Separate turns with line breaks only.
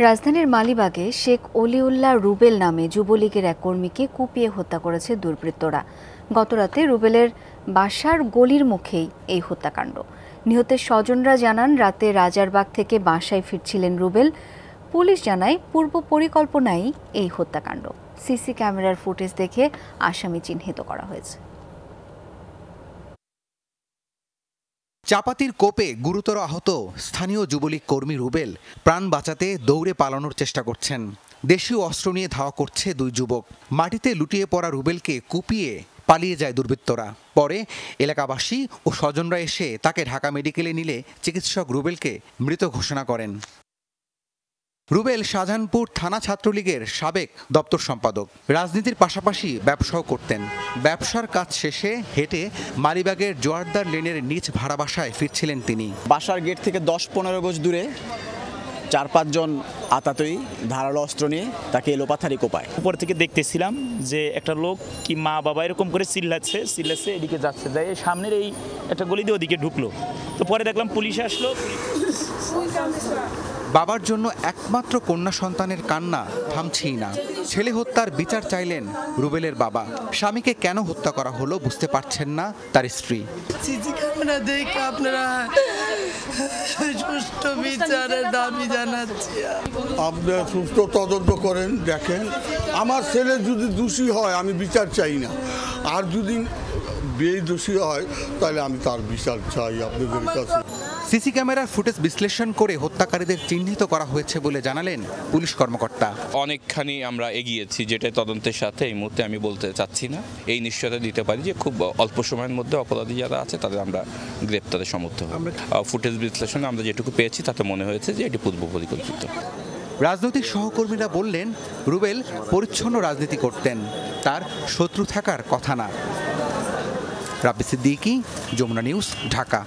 রাজধানীর মালিবাগে শেখ অলিউল্লাহ রুবেল নামে যুবলীগের এক কর্মীকে কুপিয়ে হত্যা করেছে দুর্বৃত্তরা। গতরাতে রুবেলের বাসার গলির মুখেই এই হত্যাকাণ্ড। নিহতের স্বজনরা জানান, রাতে রাজারবাগ থেকে বাসায় ফিরছিলেন রুবেল। পুলিশ জানায়, পূর্ব পরিকল্পনায় এই হত্যাকাণ্ড। সিসি ক্যামেরার ফুটেজ দেখে আসামি চিহ্নিত করা হয়েছে।
চাপাতির কোপে গুরুতর আহত স্থানীয় যুবলীগ কর্মী রুবেল প্রাণ বাঁচাতে দৌড়ে পালানোর চেষ্টা করছেন। দেশীয় অস্ত্র নিয়ে ধাওয়া করছে দুই যুবক। মাটিতে লুটিয়ে পড়া রুবেলকে কুপিয়ে পালিয়ে যায় দুর্বৃত্তরা। পরে এলাকাবাসী ও স্বজনরা এসে তাকে ঢাকা মেডিকেলে নিলে চিকিৎসক রুবেলকে মৃত ঘোষণা করেন। রুবেল শাহজাহানপুর থানা ছাত্রলীগের সাবেক দপ্তর সম্পাদক। রাজনীতির পাশাপাশি ব্যবসাও করতেন। ব্যবসার কাজ শেষে হেঁটে মালিবাগের জোয়ারদার লেনের নিজ ভাড়া বাসায় ফিরছিলেন তিনি।
বাসার গেট থেকে 10-15 গজ দূরে 4-5 জন আতাতই ধারালো অস্ত্র নিয়ে তাকে এলোপাথারি কোপায়।
উপর থেকে দেখতেছিলাম যে একটা লোক কি মা বাবা এরকম করে চিল্লাচ্ছে এদিকে যাচ্ছে, যাই সামনের এই একটা গলি দিয়ে ওদিকে ঢুকলো। তো পরে দেখলাম পুলিশ আসলো।
বাবার জন্য একমাত্র কন্যা সন্তানের কান্না থামছেই না। ছেলে হত্যার বিচার চাইলেন রুবেলের বাবা। স্বামীকে কেন হত্যা করা হলো বুঝতে পারছেন না তার স্ত্রী।
সিসি ক্যামেরা দেখে আপনারা সুষ্ঠু বিচারের দাবি জানাচ্ছি।
আপনারা সুষ্ঠু তদন্ত করেন, দেখেন আমার ছেলে যদি দোষী হয় আমি বিচার চাই না, আর যদি বেদোষী হয় তাহলে আমি তার বিচার চাই আপনাদের কাছে।
সিসি ক্যামেরার ফুটেজ বিশ্লেষণ করে হত্যাকারীদের চিহ্নিত করা হয়েছে বলে জানালেন পুলিশ কর্মকর্তা।
অনেকখানি আমরা এগিয়েছি, যেটা তদন্তের সাথে এই মুহূর্তে আমি বলতে চাচ্ছি না। এই নিশ্চয়তা দিতে পারি যে খুব অল্প সময়ের মধ্যে অপরাধী যারা আছে তাদের আমরা গ্রেপ্তারে সমর্থ হব। ফুটেজ বিশ্লেষণে আমরা যেটুকু পেয়েছি তাতে মনে হয়েছে যে এটি পূর্ব পরিকল্পিত।
রাজনৈতিক সহকর্মীরা বললেন, রুবেল পরিচ্ছন্ন রাজনীতি করতেন, তার শত্রু থাকার কথা না। রাব্বি সিদ্দিকী, যমুনা নিউজ, ঢাকা।